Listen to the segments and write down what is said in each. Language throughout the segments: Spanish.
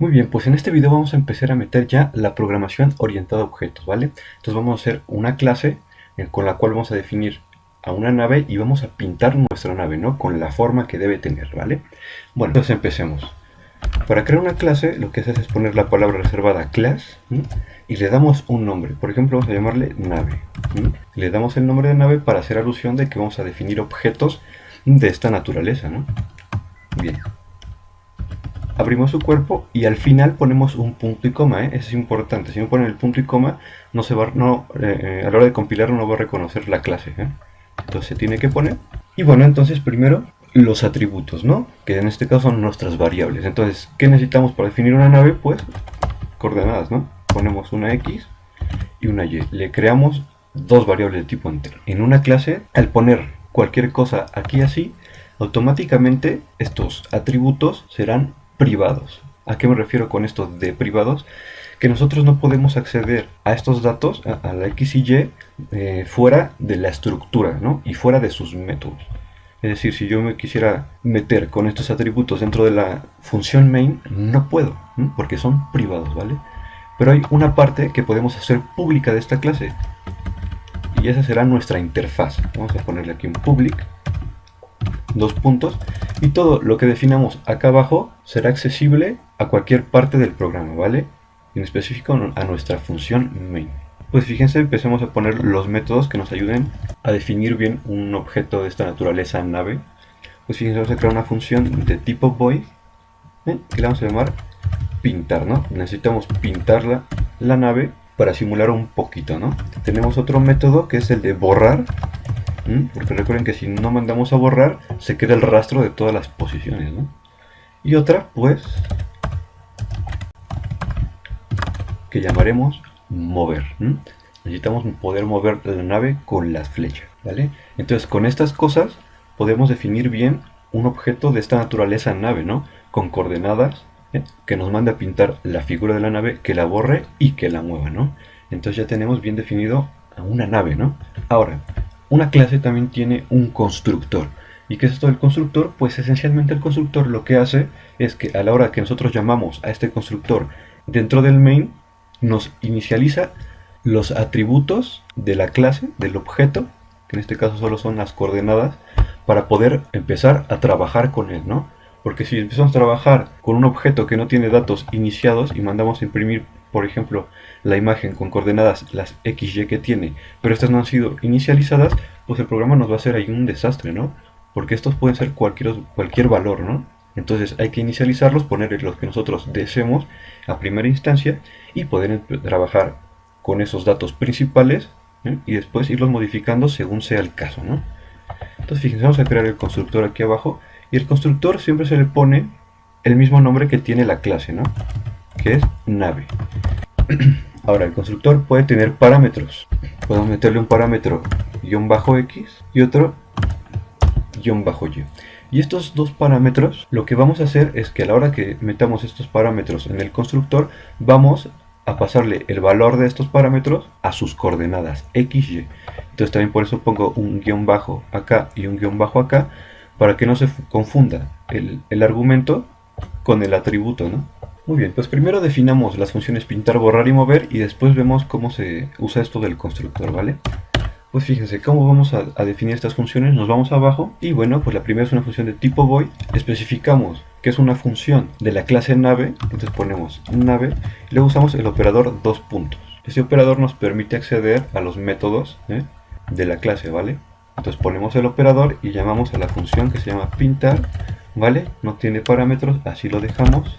Muy bien, pues en este video vamos a empezar a meter ya la programación orientada a objetos, ¿vale? Entonces vamos a hacer una clase con la cual vamos a definir a una nave y vamos a pintar nuestra nave, ¿no? Con la forma que debe tener, ¿vale? Bueno, entonces empecemos. Para crear una clase, lo que haces es poner la palabra reservada class, ¿sí? Y le damos un nombre. Por ejemplo, vamos a llamarle nave, ¿sí? Le damos el nombre de nave para hacer alusión de que vamos a definir objetos de esta naturaleza, ¿no? Bien. Abrimos su cuerpo y al final ponemos un punto y coma, ¿eh? Eso es importante. Si no ponen el punto y coma, no se va, a la hora de compilarlo no va a reconocer la clase, ¿eh? Entonces se tiene que poner. Y bueno, entonces primero los atributos, ¿no? Que en este caso son nuestras variables. Entonces, ¿qué necesitamos para definir una nave? Pues coordenadas, ¿no? Ponemos una X y una Y. Le creamos dos variables de tipo entero. En una clase, al poner cualquier cosa aquí así, automáticamente estos atributos serán privados. ¿A qué me refiero con esto de privados? Que nosotros no podemos acceder a estos datos, a la X y Y, fuera de la estructura, ¿no? Y fuera de sus métodos. Es decir, si yo me quisiera meter con estos atributos dentro de la función main, no puedo, ¿no? Porque son privados, ¿vale? Pero hay una parte que podemos hacer pública de esta clase. Y esa será nuestra interfaz. Vamos a ponerle aquí un public, dos puntos, y todo lo que definamos acá abajo será accesible a cualquier parte del programa, ¿vale? En específico a nuestra función main. Pues fíjense, empecemos a poner los métodos que nos ayuden a definir bien un objeto de esta naturaleza nave. Pues fíjense, vamos a crear una función de tipo void, que le vamos a llamar pintar, ¿no? Necesitamos pintar la nave para simular un poquito, ¿no? Tenemos otro método que es el de borrar, porque recuerden que si no mandamos a borrar, se queda el rastro de todas las posiciones, ¿no? Y otra, pues, que llamaremos mover. Necesitamos poder mover la nave con las flechas, ¿vale? Entonces, con estas cosas podemos definir bien un objeto de esta naturaleza nave, ¿no? Con coordenadas, que nos manda a pintar la figura de la nave, que la borre y que la mueva, ¿no? Entonces ya tenemos bien definido a una nave, ¿no? Ahora, una clase también tiene un constructor. ¿Y qué es esto del constructor? Pues esencialmente el constructor lo que hace es que a la hora que nosotros llamamos a este constructor dentro del main, nos inicializa los atributos de la clase, del objeto, que en este caso solo son las coordenadas, para poder empezar a trabajar con él, ¿no? Porque si empezamos a trabajar con un objeto que no tiene datos iniciados y mandamos a imprimir, por ejemplo, la imagen con coordenadas, las XY que tiene, pero estas no han sido inicializadas, pues el programa nos va a hacer ahí un desastre, ¿no? Porque estos pueden ser cualquier valor, ¿no? Entonces hay que inicializarlos, poner los que nosotros deseemos a primera instancia y poder trabajar con esos datos principales, ¿eh? Y después irlos modificando según sea el caso, ¿no? Entonces fíjense, vamos a crear el constructor aquí abajo y el constructor siempre se le pone el mismo nombre que tiene la clase, ¿no? Que es nave. Ahora, el constructor puede tener parámetros. Podemos meterle un parámetro -x y otro -y. Y estos dos parámetros, lo que vamos a hacer es que a la hora que metamos estos parámetros en el constructor, vamos a pasarle el valor de estos parámetros a sus coordenadas x, y. Entonces también por eso pongo un guión bajo acá y un guión bajo acá, para que no se confunda el argumento con el atributo, ¿no? Muy bien, pues primero definamos las funciones pintar, borrar y mover, y después vemos cómo se usa esto del constructor, ¿vale? Pues fíjense, ¿cómo vamos a definir estas funciones? Nos vamos abajo y bueno, pues la primera es una función de tipo void. Especificamos que es una función de la clase nave, entonces ponemos nave y luego usamos el operador dos puntos. Este operador nos permite acceder a los métodos, de la clase, ¿vale? Entonces ponemos el operador y llamamos a la función que se llama pintar, ¿vale? No tiene parámetros, así lo dejamos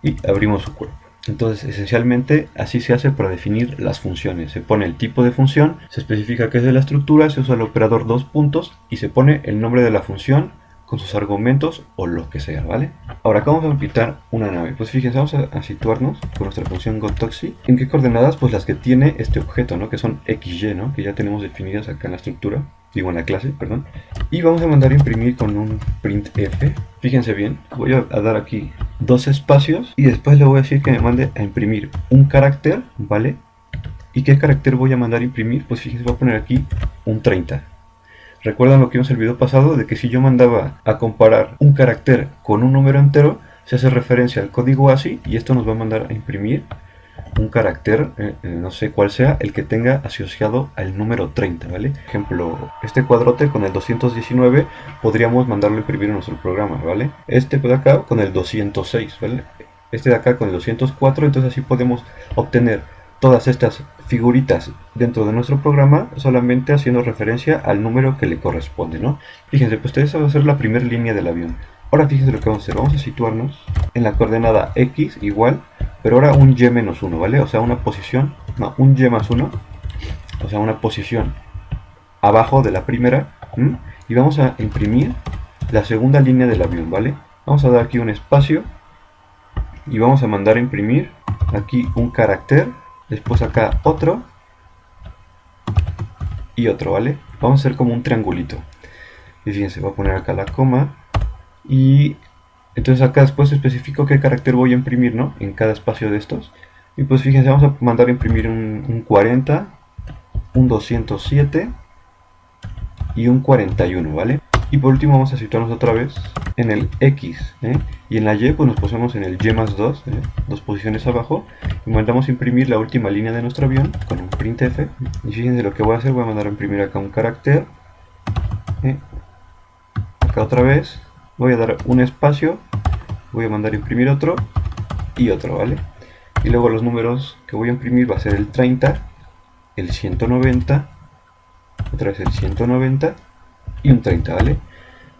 y abrimos su cuerpo. Entonces, esencialmente, así se hace para definir las funciones. Se pone el tipo de función, se especifica que es de la estructura, se usa el operador dos puntos y se pone el nombre de la función con sus argumentos o lo que sea, ¿vale? Ahora, ¿cómo vamos a pintar una nave? Pues fíjense, vamos a situarnos con nuestra función goToxi. ¿En qué coordenadas? Pues las que tiene este objeto, ¿no? Que son XY, ¿no? Que ya tenemos definidas acá en la estructura. Digo, en la clase, perdón. Y vamos a mandar a imprimir con un printf. Fíjense bien, voy a dar aquí dos espacios y después le voy a decir que me mande a imprimir un carácter, ¿vale? ¿Y qué carácter voy a mandar a imprimir? Pues fíjense, voy a poner aquí un 30. ¿Recuerdan lo que vimos en el video pasado? De que si yo mandaba a comparar un carácter con un número entero, se hace referencia al código ASCII y esto nos va a mandar a imprimir un carácter, no sé cuál sea, el que tenga asociado al número 30, ¿vale? Por ejemplo, este cuadrote con el 219 podríamos mandarlo a imprimir en nuestro programa, ¿vale? Este de acá con el 206, ¿vale? Este de acá con el 204, entonces así podemos obtener todas estas figuritas dentro de nuestro programa solamente haciendo referencia al número que le corresponde, ¿no? Fíjense, pues esa va a ser la primera línea del avión. Ahora fíjense lo que vamos a hacer, vamos a situarnos en la coordenada X igual, pero ahora un Y menos 1, ¿vale? O sea, una posición, no, un Y más 1, o sea, una posición abajo de la primera, y vamos a imprimir la segunda línea del avión, ¿vale? Vamos a dar aquí un espacio y vamos a mandar a imprimir aquí un carácter, después acá otro y otro, ¿vale? Vamos a hacer como un triangulito. Y fíjense, voy a poner acá la coma y entonces acá después especifico qué carácter voy a imprimir, ¿no? En cada espacio de estos. Y pues fíjense, vamos a mandar a imprimir un 40, un 207 y un 41, ¿vale? Y por último vamos a situarnos otra vez en el X, y en la Y pues nos ponemos en el Y más 2, dos posiciones abajo, y mandamos a imprimir la última línea de nuestro avión con un printf. Y fíjense lo que voy a hacer, voy a mandar a imprimir acá un carácter, acá otra vez, voy a dar un espacio, voy a mandar a imprimir otro y otro, ¿vale? Y luego los números que voy a imprimir va a ser el 30, el 190, otra vez el 190 y un 30, ¿vale?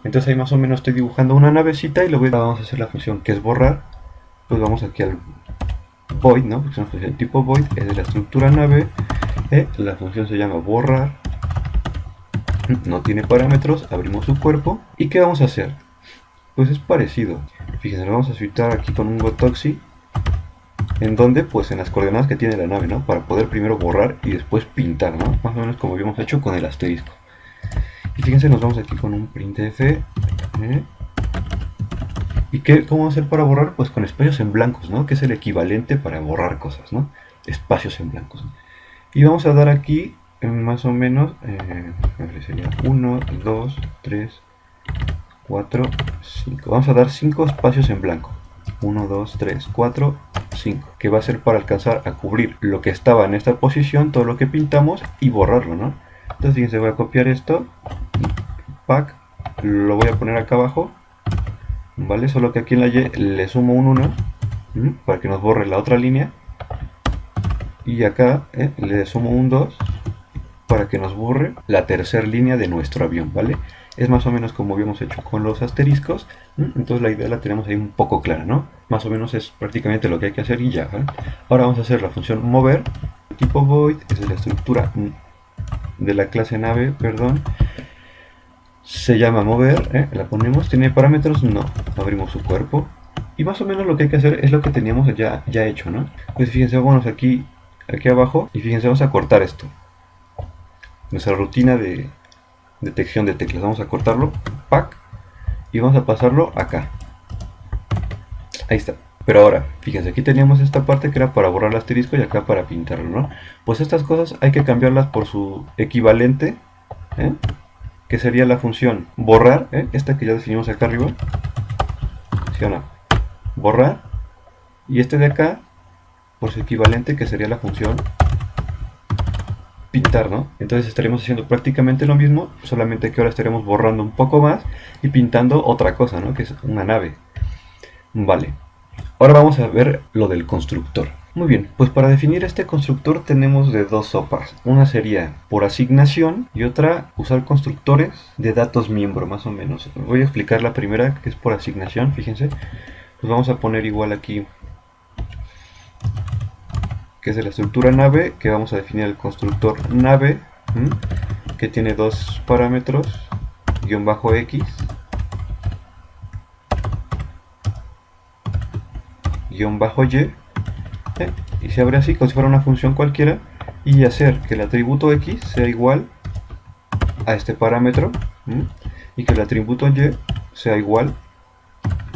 Entonces ahí más o menos estoy dibujando una navecita y luego vamos a hacer la función que es borrar. Pues vamos aquí al void, ¿no? Porque es una función tipo void, es de la estructura nave, la función se llama borrar, no tiene parámetros, abrimos su cuerpo. ¿Y qué vamos a hacer? Pues es parecido. Fíjense, lo vamos a citar aquí con un gotoxi, en donde pues en las coordenadas que tiene la nave, ¿no? Para poder primero borrar y después pintar, ¿no? Más o menos como habíamos hecho con el asterisco. Y fíjense, nos vamos aquí con un printf. ¿Y cómo vamos a hacer para borrar? Pues con espacios en blancos, ¿no? Que es el equivalente para borrar cosas, ¿no? Espacios en blancos, ¿no? Y vamos a dar aquí más o menos, sería 1, 2, 3, 4, 5. Vamos a dar 5 espacios en blanco. 1, 2, 3, 4, 5. Que va a ser para alcanzar a cubrir lo que estaba en esta posición, todo lo que pintamos y borrarlo, ¿no? Entonces fíjense, voy a copiar esto, pack, lo voy a poner acá abajo, ¿vale? Solo que aquí en la Y le sumo un 1 para que nos borre la otra línea, y acá le sumo un 2 para que nos borre la tercera línea de nuestro avión, ¿vale? Es más o menos como habíamos hecho con los asteriscos, entonces la idea la tenemos ahí un poco clara, ¿no? Más o menos es prácticamente lo que hay que hacer y ya, ¿vale? Ahora vamos a hacer la función mover, tipo void, es de la estructura de la clase nave, perdón, se llama mover, la ponemos, tiene parámetros, no, abrimos su cuerpo y más o menos lo que hay que hacer es lo que teníamos ya hecho, ¿no? Pues fíjense, vamos aquí abajo y fíjense, vamos a cortar esto, nuestra rutina de detección de teclas, vamos a cortarlo, pack, y vamos a pasarlo acá, ahí está. Pero ahora, fíjense, aquí teníamos esta parte que era para borrar el asterisco y acá para pintarlo, ¿no? Pues estas cosas hay que cambiarlas por su equivalente, que sería la función borrar, esta que ya definimos acá arriba, ¿sí o no? Borrar, y este de acá, por su equivalente, que sería la función pintar, ¿no? Entonces estaremos haciendo prácticamente lo mismo, solamente que ahora estaremos borrando un poco más y pintando otra cosa, ¿no? Que es una nave. Vale. Ahora vamos a ver lo del constructor. Muy bien, pues para definir este constructor tenemos de dos sopas. Una sería por asignación y otra usar constructores de datos miembro, más o menos. Voy a explicar la primera, que es por asignación, fíjense. Pues vamos a poner igual aquí, que es de la estructura nave, que vamos a definir el constructor nave, que tiene dos parámetros, guión bajo x, guión bajo y se abre así como si fuera una función cualquiera, y hacer que el atributo x sea igual a este parámetro, y que el atributo y sea igual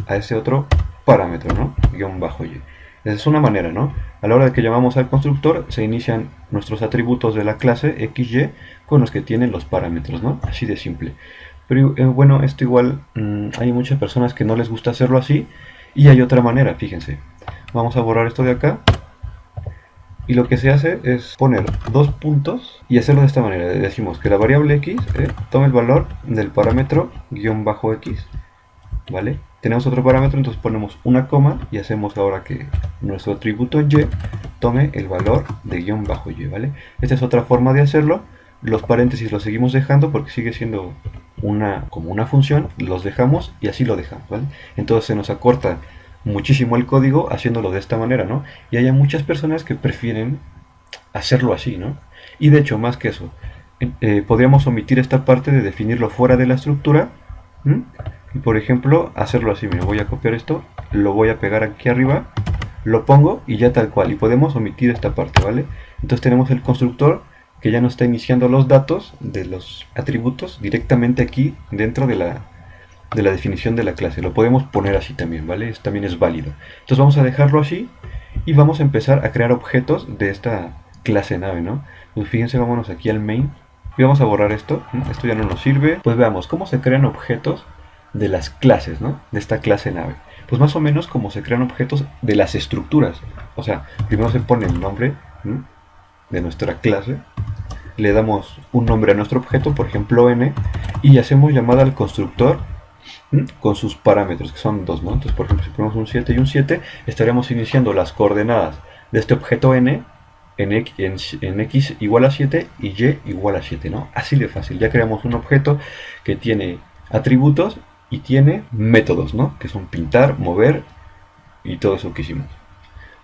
a ese otro parámetro, ¿no? Guión bajo y. Esa es una manera, ¿no? A la hora de que llamamos al constructor, se inician nuestros atributos de la clase XY con los que tienen los parámetros, ¿no? Así de simple. Pero bueno, esto igual hay muchas personas que no les gusta hacerlo así Y hay otra manera, fíjense. Vamos a borrar esto de acá. Y lo que se hace es poner dos puntos y hacerlo de esta manera. Decimos que la variable x tome el valor del parámetro guión bajo x, ¿vale? Tenemos otro parámetro, entonces ponemos una coma y hacemos ahora que nuestro atributo y tome el valor de guión bajo y, ¿vale? Esta es otra forma de hacerlo. Los paréntesis los seguimos dejando porque sigue siendo como una función, los dejamos y así lo dejamos, ¿vale? Entonces se nos acorta muchísimo el código haciéndolo de esta manera, ¿no? Y hay muchas personas que prefieren hacerlo así, ¿no? Y de hecho, más que eso, podríamos omitir esta parte de definirlo fuera de la estructura, ¿m? Y por ejemplo, hacerlo así. Mira, voy a copiar esto, lo voy a pegar aquí arriba, lo pongo y ya tal cual. Y podemos omitir esta parte, ¿vale? Entonces tenemos el constructor que ya nos está iniciando los datos de los atributos directamente aquí dentro de la definición de la clase. Lo podemos poner así también, ¿vale? Esto también es válido. Entonces vamos a dejarlo así y vamos a empezar a crear objetos de esta clase nave, ¿no? Pues fíjense, vámonos aquí al main y vamos a borrar esto. Esto ya no nos sirve. Pues veamos cómo se crean objetos de las clases, ¿no? De esta clase nave. Pues más o menos como se crean objetos de las estructuras. O sea, primero se pone el nombre de nuestra clase, le damos un nombre a nuestro objeto, por ejemplo n, y hacemos llamada al constructor con sus parámetros, que son dos, ¿no? Entonces, por ejemplo, si ponemos un 7 y un 7, estaríamos iniciando las coordenadas de este objeto n en x igual a 7 y y igual a 7, ¿no? Así de fácil. Ya creamos un objeto que tiene atributos y tiene métodos, ¿no? Que son pintar, mover y todo eso que hicimos.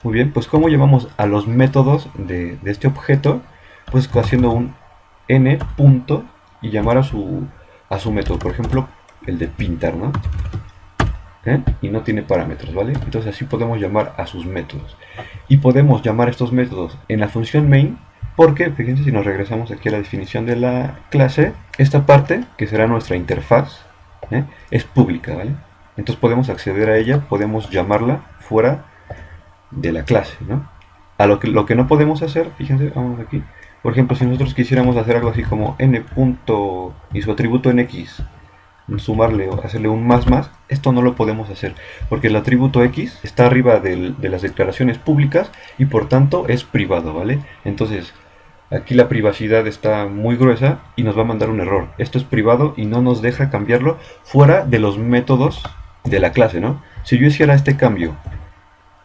Muy bien, pues ¿cómo llamamos a los métodos de este objeto? Pues haciendo un n punto y llamar a su método. Por ejemplo, el de pintar, ¿no? Y no tiene parámetros, ¿vale? Entonces así podemos llamar a sus métodos. Y podemos llamar estos métodos en la función main porque, fíjense, si nos regresamos aquí a la definición de la clase, esta parte, que será nuestra interfaz, es pública, ¿vale? Entonces podemos acceder a ella, podemos llamarla fuera de la clase, ¿no? A lo que no podemos hacer, fíjense, vamos aquí. Por ejemplo, si nosotros quisiéramos hacer algo así como n punto y su atributo en x, sumarle o hacerle un más, esto no lo podemos hacer porque el atributo x está arriba de las declaraciones públicas y por tanto es privado, ¿vale? Entonces aquí la privacidad está muy gruesa y nos va a mandar un error. Esto es privado y no nos deja cambiarlo fuera de los métodos de la clase, ¿no? Si yo hiciera este cambio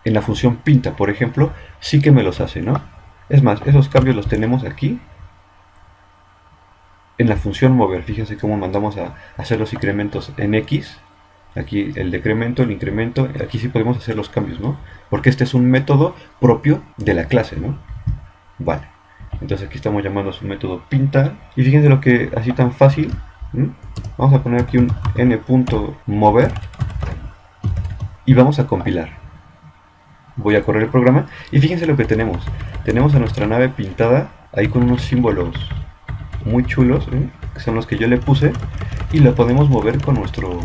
en la función pinta, por ejemplo, sí que me los hace, ¿no? Es más, esos cambios los tenemos aquí en la función mover. Fíjense cómo mandamos a hacer los incrementos en x. Aquí el decremento, el incremento, aquí sí podemos hacer los cambios, ¿no? Porque este es un método propio de la clase, ¿no? Vale. Entonces aquí estamos llamando a su método pintar. Y fíjense lo que así tan fácil. Vamos a poner aquí un n.mover y vamos a compilar. Voy a correr el programa y fíjense lo que tenemos. Tenemos a nuestra nave pintada ahí con unos símbolos muy chulos, que son los que yo le puse, y la podemos mover con nuestro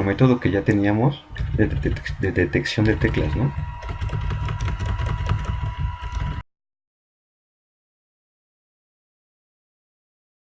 método que ya teníamos de detección de teclas, ¿no?